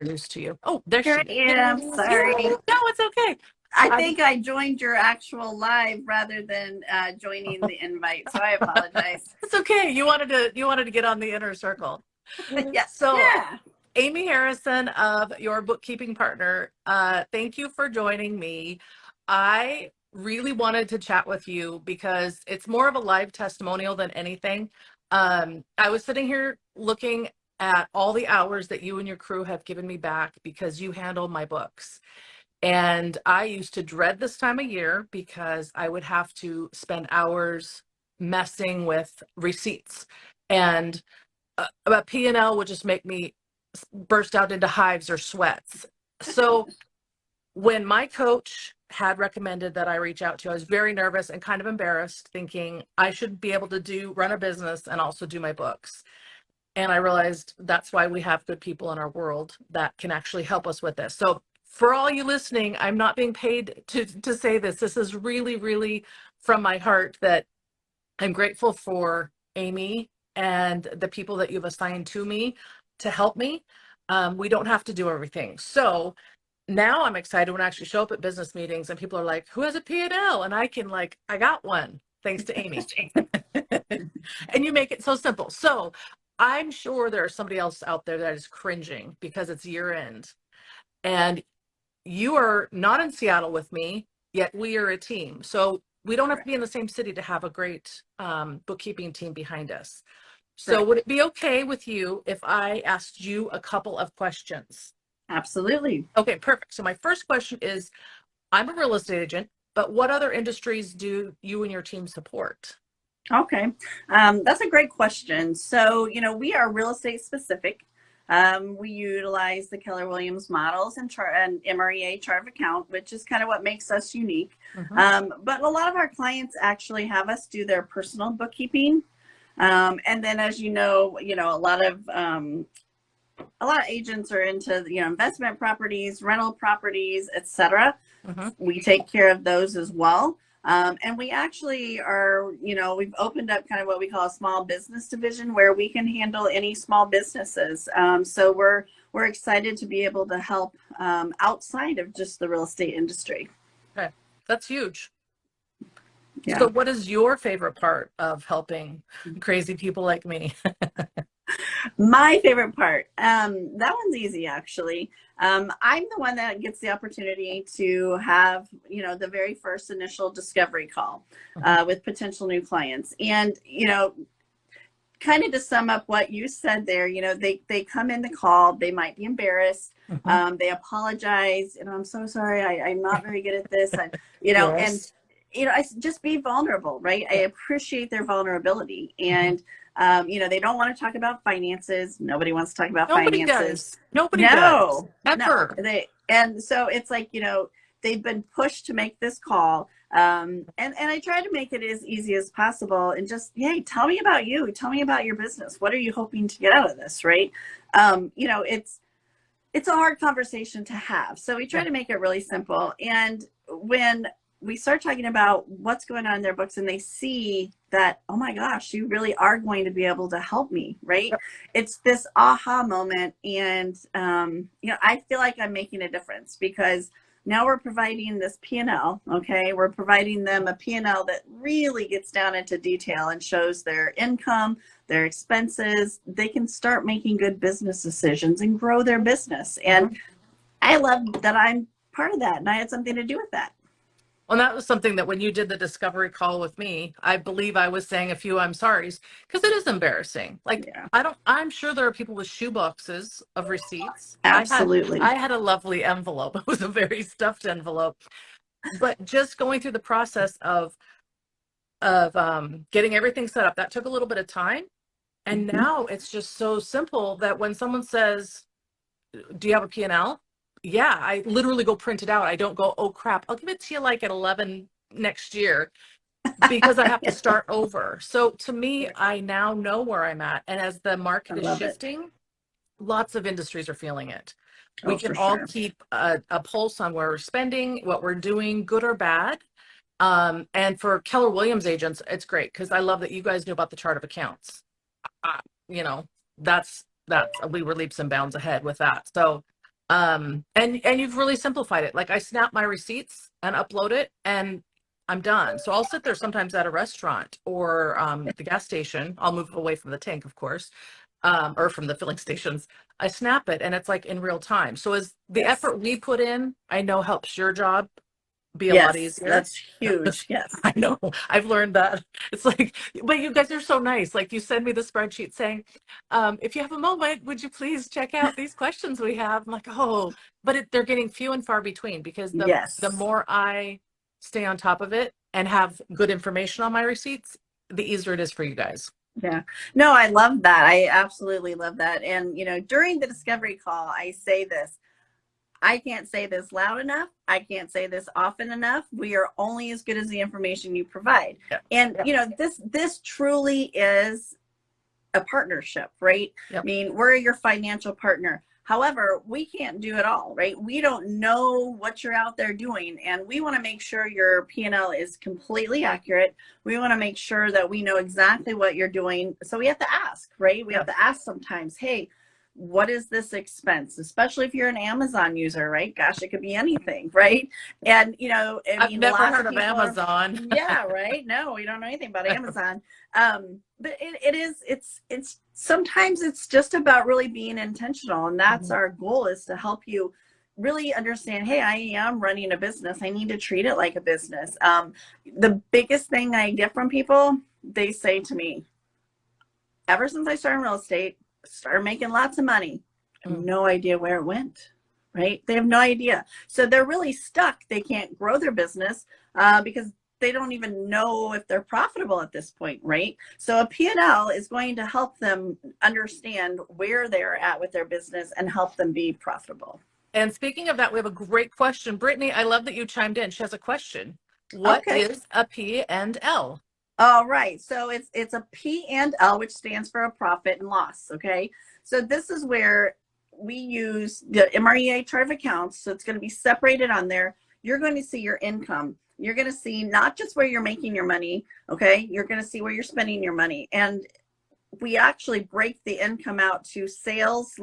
Introduce to you. Oh, there Here she I am. is. Yeah, Sorry. no, it's okay. I I'm think I joined your actual live rather than joining the invite, so I apologize. It's okay. You wanted to get on the inner circle. Yeah, So, yeah. Amy Harrison of Your Bookkeeping Partner, thank you for joining me. I really wanted to chat with you because it's more of a live testimonial than anything. I was sitting here looking at all the hours that you and your crew have given me back because you handle my books. And I used to dread this time of year because I would have to spend hours messing with receipts. And a P&L would just make me burst out into hives or sweats. So when my coach had recommended that I reach out to you, I was very nervous and kind of embarrassed, thinking I should be able to run a business and also do my books. And I realized that's why we have good people in our world that can actually help us with this. So for all you listening, I'm not being paid to say this. This is really, really from my heart that I'm grateful for Amy and the people that you've assigned to me to help me. We don't have to do everything. So now I'm excited when I actually show up at business meetings and people are like, who has a P&L? And I can I got one thanks to Amy. And you make it so simple. So I'm sure there's somebody else out there that is cringing because it's year end and you are not in Seattle with me, yet we are a team. So we don't have to be in the same city to have a great bookkeeping team behind us. So Correct. would it be okay with you if I asked you a couple of questions? Absolutely. Okay, perfect. So my first question is, I'm a real estate agent, but what other industries do you and your team support? Okay. That's a great question. So, we are real estate specific. We utilize the Keller Williams models and MREA chart of account, which is kind of what makes us unique. Mhm. But a lot of our clients actually have us do their personal bookkeeping. And then, as a lot of agents are into investment properties, rental properties, etc. Mhm. We take care of those as well. And we actually are, we've opened up kind of what we call a small business division where we can handle any small businesses. So we're excited to be able to help outside of just the real estate industry. Okay, that's huge. Yeah. So what is your favorite part of helping crazy people like me? My favorite part, that one's easy actually. I'm the one that gets the opportunity to have, the very first initial discovery call with potential new clients. And, kind of to sum up what you said there, they come in the call, they might be embarrassed. Mhm. They apologize, I'm so sorry, I'm not very good at this. And Yes. I just be vulnerable, right? I appreciate their vulnerability. Mhm. And they don't want to talk about finances. Nobody wants to talk about Nobody finances. does. Nobody does. No. Ever. And so it's like, they've been pushed to make this call. And I try to make it as easy as possible and just, hey, tell me about you. Tell me about your business. What are you hoping to get out of this, right? It's a hard conversation to have. So we try Yeah. to make it really simple. And when we start talking about what's going on in their books and they see that, oh my gosh, you really are going to be able to help me, right? Yep. It's this aha moment. And, I feel like I'm making a difference because now we're providing this P&L, okay? We're providing them a P&L that really gets down into detail and shows their income, their expenses. They can start making good business decisions and grow their business. And Mhm. I love that I'm part of that and I had something to do with that. Well, that was something that when you did the discovery call with me, I believe I was saying a few I'm sorry's because it is embarrassing. Yeah, I'm sure there are people with shoe boxes of receipts. absolutely. I had a lovely envelope. It was a very stuffed envelope. But just going through the process of getting everything set up, that took a little bit of time. And Mhm. now it's just so simple that when someone says, do you have a P&L? Yeah, I literally go print it out. I don't go, oh crap, I'll give it to you like at 11 next year because I have to start over. So to me, I now know where I'm at. And as the I market is love it. shifting, lots of industries are feeling it. We Oh, can for all sure. keep a pulse on where we're spending, what we're doing, good or bad. And for Keller Williams agents, it's great because I love that you guys knew about the chart of accounts. Uh, you know, that's we were leaps and bounds ahead with that. So And you've really simplified it. Like I snap my receipts and upload it and I'm done. So I'll sit there sometimes at a restaurant or the gas station. I'll move away from the tank, of course, or from the filling stations. I snap it and it's like in real time. So as the Yes. effort we put in, I know helps your job be a lot Yes, easier. that's huge. Yes. I know. I've learned that. It's like, but you guys are so nice. Like you send me the spreadsheet saying, if you have a moment, would you please check out these questions we have? I'm like, oh, but they're getting few and far between because the Yes. more I stay on top of it and have good information on my receipts, the easier it is for you guys. Yeah. No, I love that. I absolutely love that. And, during the discovery call, I say this. I can't say this loud enough. I can't say this often enough. We are only as good as the information you provide. Yep. And, Yep. this truly is a partnership, right? I Yep. mean, we're your financial partner. However, we can't do it all, right? We don't know what you're out there doing, and we want to make sure your P&L is completely accurate. We want to make sure that we know exactly what you're doing. So we have to ask, right? We have Yep. to ask sometimes, hey, what is this expense? Especially if you're an Amazon user, right? Gosh, it could be anything, right? And, I I've mean, never lots heard of of people are, Amazon. yeah, right? No, we don't know anything about Amazon. But it's sometimes it's just about really being intentional, and that's Mhm. our goal, is to help you really understand, hey, I am running a business. I need to treat it like a business. The biggest thing I get from people, they say to me, ever since I started real estate, started making lots of money, I have Mm. no idea where it went. Right? They have no idea. So they're really stuck. They can't grow their business because they don't even know if they're profitable at this point, right? So a P&L is going to help them understand where they're at with their business and help them be profitable. And speaking of that, we have a great question. Brittany, I love that you chimed in. She has a question. What Okay. is a P and L? All right. So it's a P and L, which stands for a profit and loss. Okay. So this is where we use the MREA chart of accounts. So it's going to be separated on there. You're going to see your income. You're going to see not just where you're making your money. Okay. You're going to see where you're spending your money. And we actually break the income out to sales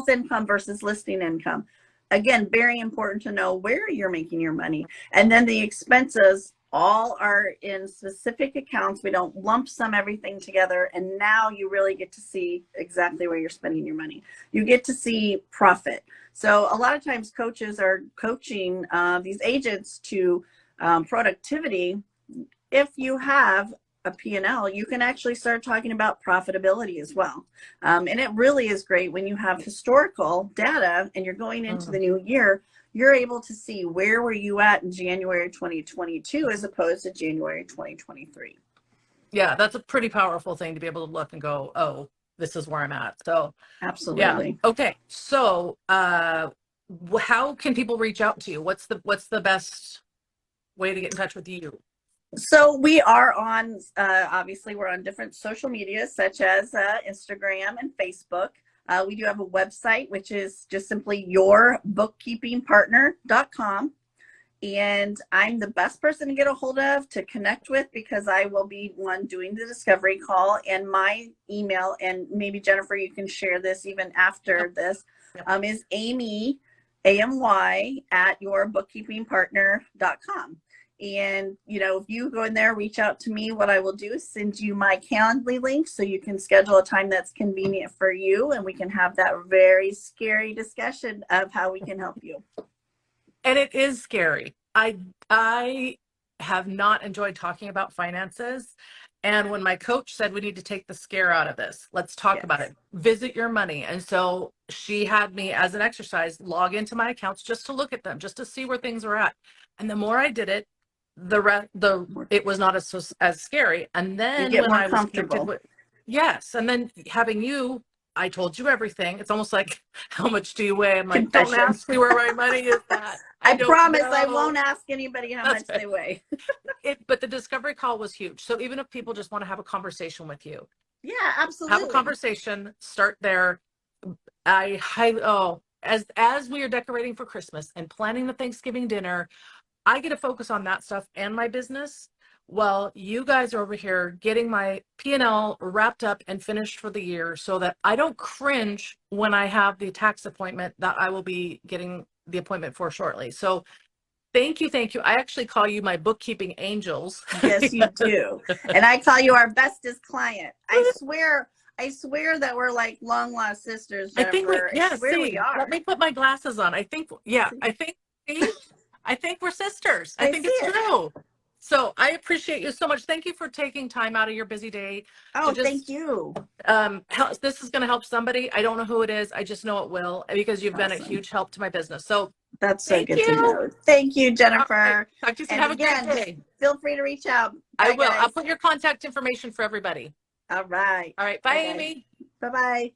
income versus listing income. Again, very important to know where you're making your money. And then the expenses all are in specific accounts. We don't lump sum everything together. And now you really get to see exactly where you're spending your money. You get to see profit. So a lot of times coaches are coaching these agents to productivity. If you have a P&L, you can actually start talking about profitability as well. And it really is great when you have historical data and you're going into the Mm. new year, you're able to see where were you at in January 2022 as opposed to January 2023. Yeah, that's a pretty powerful thing to be able to look and go, oh, this is where I'm at. So, yeah. Absolutely. Okay. So, how can people reach out to you? What's the best way to get in touch with you? So we are on, obviously, we're on different social media such as Instagram and Facebook. We do have a website, which is just simply yourbookkeepingpartner.com. And I'm the best person to get a hold of, to connect with, because I will be one doing the discovery call. And my email, and maybe Jennifer, you can share this even Yep. after this, Yep. is Amy, AMY, at yourbookkeepingpartner.com. And, if you go in there, reach out to me, what I will do is send you my Calendly link so you can schedule a time that's convenient for you. And we can have that very scary discussion of how we can help you. And it is scary. I have not enjoyed talking about finances. And when my coach said we need to take the scare out of this, let's talk about Yes. it. Visit your money. And so she had me as an exercise log into my accounts just to look at them, just to see where things were at. And the more I did it, it was not as scary. And You then get when more I was connected comfortable. with, yes, and then having you, I told you everything. It's almost like, how much do you weigh? I'm like, don't Confession. ask me where my money is at. I I don't promise I know. won't ask anybody how That's much right. they weigh. But the discovery call was huge. So even if people just want to have a conversation with you, Yeah, have a absolutely. conversation, start there. As we are decorating for Christmas and planning the Thanksgiving dinner, I get to focus on that stuff and my business Well, you guys are over here getting my P&L wrapped up and finished for the year so that I don't cringe when I have the tax appointment that I will be getting the appointment for shortly. So thank you, thank you. I actually call you my bookkeeping angels. Yes, you do. And I call you our bestest client. I swear that we're like long lost sisters, I think we, Jennifer. I yeah, swear we see, let are. me put my glasses on. I think, yeah, I think, see, I think we're sisters. I I think see it's it. true. So I appreciate you so much. Thank you for taking time out of your busy day to Oh, thank just you. help. This is going to help somebody. I don't know who it is. I just know it will because you've been a Awesome. huge help to my business. So That's so thank good to you. know. Thank you, All right. Jennifer. Talk to you soon. And Have a great again, day. feel free to reach out. I Bye, will. I'll guys. put your contact information for everybody. All right. All right. Bye, Bye, guys. Amy. Bye-bye.